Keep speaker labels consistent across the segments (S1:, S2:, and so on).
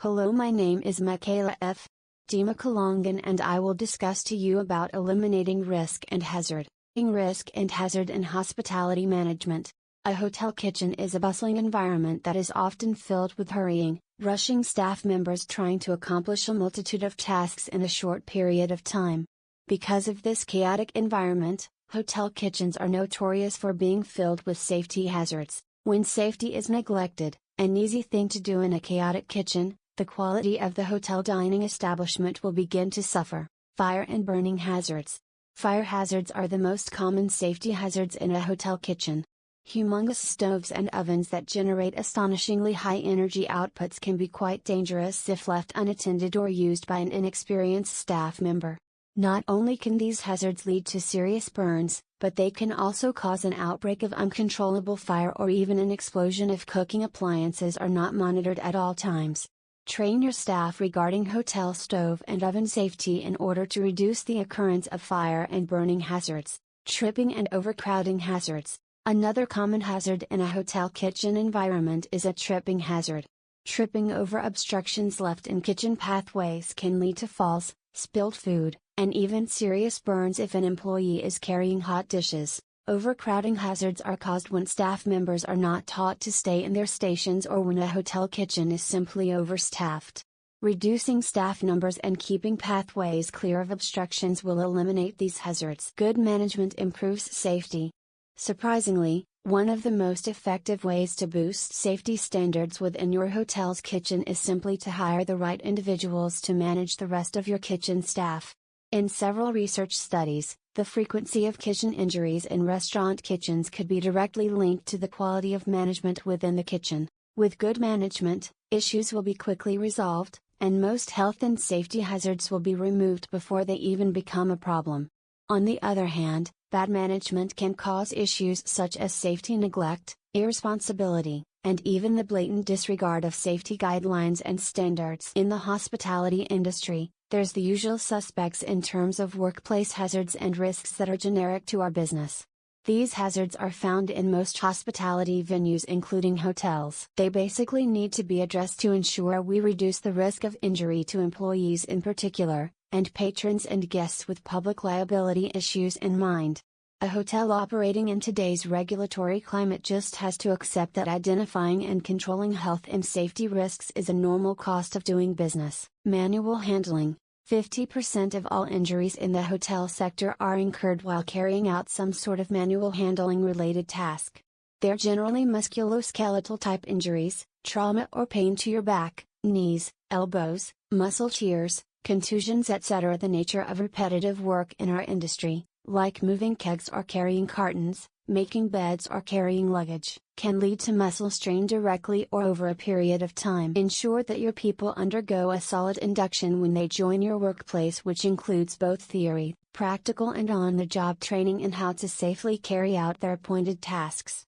S1: Hello, my name is Mechaella F. Dimaculangan and I will discuss to you about eliminating risk and hazard. Risk and hazard in hospitality management. A hotel kitchen is a bustling environment that is often filled with hurrying, rushing staff members trying to accomplish a multitude of tasks in a short period of time. Because of this chaotic environment, hotel kitchens are notorious for being filled with safety hazards. When safety is neglected, an easy thing to do in a chaotic kitchen, the quality of the hotel dining establishment will begin to suffer. Fire and burning hazards. Fire hazards are the most common safety hazards in a hotel kitchen. Humongous stoves and ovens that generate astonishingly high energy outputs can be quite dangerous if left unattended or used by an inexperienced staff member. Not only can these hazards lead to serious burns, but they can also cause an outbreak of uncontrollable fire or even an explosion if cooking appliances are not monitored at all times. Train your staff regarding hotel stove and oven safety in order to reduce the occurrence of fire and burning hazards. Tripping and overcrowding hazards. Another common hazard in a hotel kitchen environment is a tripping hazard. Tripping over obstructions left in kitchen pathways can lead to falls, spilled food, and even serious burns if an employee is carrying hot dishes. Overcrowding hazards are caused when staff members are not taught to stay in their stations or when a hotel kitchen is simply overstaffed. Reducing staff numbers and keeping pathways clear of obstructions will eliminate these hazards. Good management improves safety. Surprisingly, one of the most effective ways to boost safety standards within your hotel's kitchen is simply to hire the right individuals to manage the rest of your kitchen staff. In several research studies, the frequency of kitchen injuries in restaurant kitchens could be directly linked to the quality of management within the kitchen. With good management, issues will be quickly resolved, and most health and safety hazards will be removed before they even become a problem. On the other hand, bad management can cause issues such as safety neglect, irresponsibility, and even the blatant disregard of safety guidelines and standards. In the hospitality industry, there's the usual suspects in terms of workplace hazards and risks that are generic to our business. These hazards are found in most hospitality venues including hotels. They basically need to be addressed to ensure we reduce the risk of injury to employees in particular, and patrons and guests with public liability issues in mind. A hotel operating in today's regulatory climate just has to accept that identifying and controlling health and safety risks is a normal cost of doing business. Manual handling. 50% of all injuries in the hotel sector are incurred while carrying out some sort of manual handling related task. They're generally musculoskeletal type injuries, trauma or pain to your back, knees, elbows, muscle tears, contusions, etc. The nature of repetitive work in our industry, like moving kegs or carrying cartons, making beds or carrying luggage, can lead to muscle strain directly or over a period of time. Ensure that your people undergo a solid induction when they join your workplace, which includes both theory, practical and on-the-job training in how to safely carry out their appointed tasks.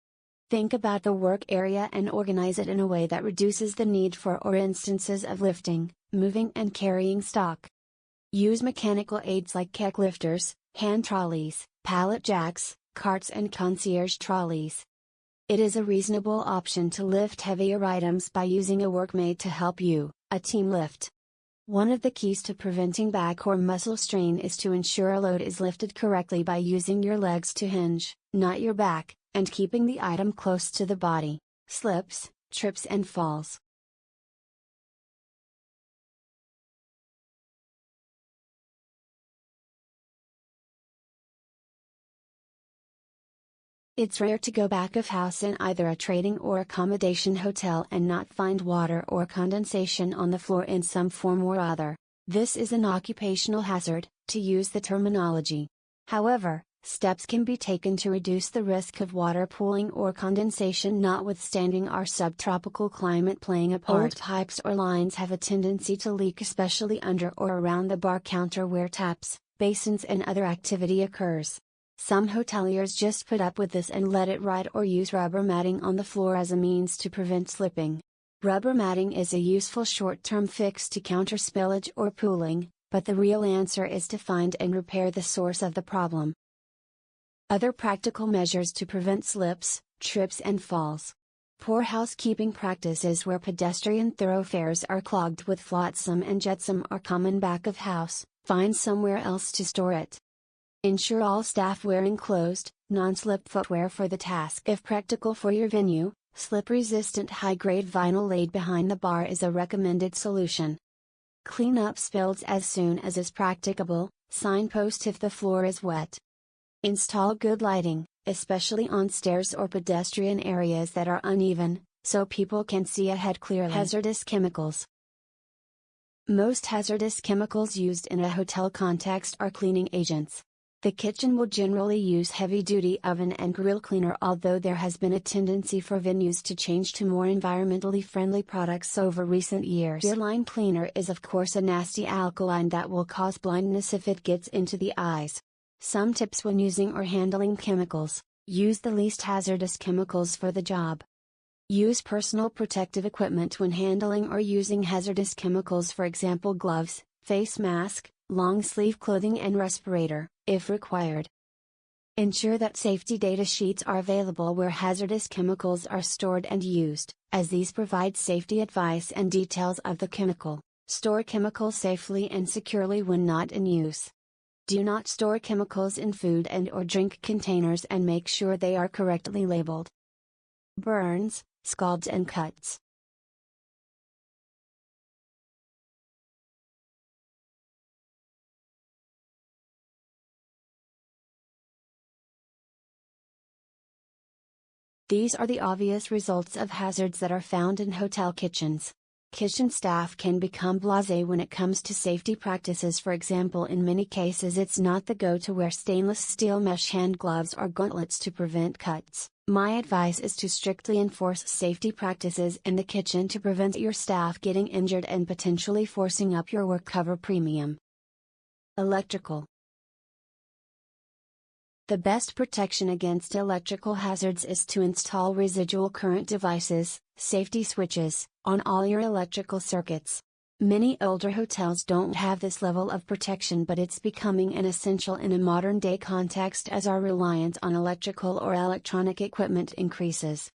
S1: Think about the work area and organize it in a way that reduces the need for or instances of lifting, moving and carrying stock. Use mechanical aids like keg lifters, hand trolleys, pallet jacks, carts and concierge trolleys. It is a reasonable option to lift heavier items by using a workmate to help you, a team lift. One of the keys to preventing back or muscle strain is to ensure a load is lifted correctly by using your legs to hinge, not your back, and keeping the item close to the body. Slips, trips and falls. It's rare to go back of house in either a trading or accommodation hotel and not find water or condensation on the floor in some form or other. This is an occupational hazard, to use the terminology. However, steps can be taken to reduce the risk of water pooling or condensation, notwithstanding our subtropical climate playing a part. Old pipes or lines have a tendency to leak, especially under or around the bar counter where taps, basins and other activity occurs. Some hoteliers just put up with this and let it ride or use rubber matting on the floor as a means to prevent slipping. Rubber matting is a useful short-term fix to counter spillage or pooling, but the real answer is to find and repair the source of the problem. Other practical measures to prevent slips, trips and falls. Poor housekeeping practices where pedestrian thoroughfares are clogged with flotsam and jetsam are common. Back of house, find somewhere else to store it. Ensure all staff wearing closed, non-slip footwear for the task. If practical for your venue, slip-resistant high-grade vinyl laid behind the bar is a recommended solution. Clean up spills as soon as is practicable, signpost if the floor is wet. Install good lighting, especially on stairs or pedestrian areas that are uneven, so people can see ahead clearly. Hazardous chemicals. Most hazardous chemicals used in a hotel context are cleaning agents. The kitchen will generally use heavy-duty oven and grill cleaner, although there has been a tendency for venues to change to more environmentally friendly products over recent years. Beer line cleaner is of course a nasty alkaline that will cause blindness if it gets into the eyes. Some tips when using or handling chemicals: use the least hazardous chemicals for the job. Use personal protective equipment when handling or using hazardous chemicals, for example gloves, face mask, long sleeve clothing and respirator, if required. Ensure that safety data sheets are available where hazardous chemicals are stored and used, as these provide safety advice and details of the chemical. Store chemicals safely and securely when not in use. Do not store chemicals in food and/or drink containers and make sure they are correctly labeled. Burns, scalds and cuts. These are the obvious results of hazards that are found in hotel kitchens. Kitchen staff can become blasé when it comes to safety practices. For example, in many cases it's not the go to wear stainless steel mesh hand gloves or gauntlets to prevent cuts. My advice is to strictly enforce safety practices in the kitchen to prevent your staff getting injured and potentially forcing up your work cover premium. Electrical. The best protection against electrical hazards is to install residual current devices, safety switches, on all your electrical circuits. Many older hotels don't have this level of protection, but it's becoming an essential in a modern day context as our reliance on electrical or electronic equipment increases.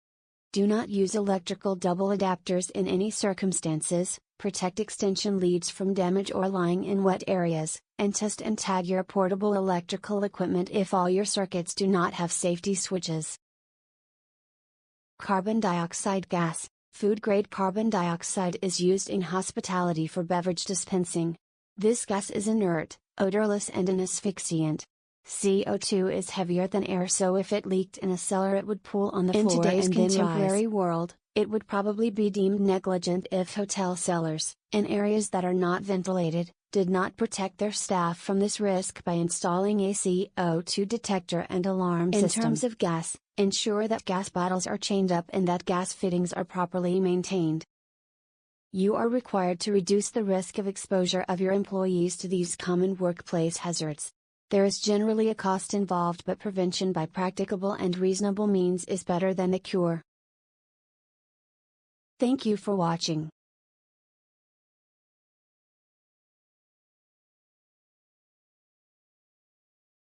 S1: Do not use electrical double adapters in any circumstances. Protect extension leads from damage or lying in wet areas, and test and tag your portable electrical equipment if all your circuits do not have safety switches. Carbon dioxide gas. Food-grade carbon dioxide is used in hospitality for beverage dispensing. This gas is inert, odorless and an asphyxiant. CO2 is heavier than air, so if it leaked in a cellar it would pool on the floor. In today's contemporary world, it would probably be deemed negligent if hotel cellars, in areas that are not ventilated, did not protect their staff from this risk by installing a CO2 detector and alarm system. In terms of gas, ensure that gas bottles are chained up and that gas fittings are properly maintained. You are required to reduce the risk of exposure of your employees to these common workplace hazards. There is generally a cost involved, but prevention by practicable and reasonable means is better than the cure. Thank you for watching.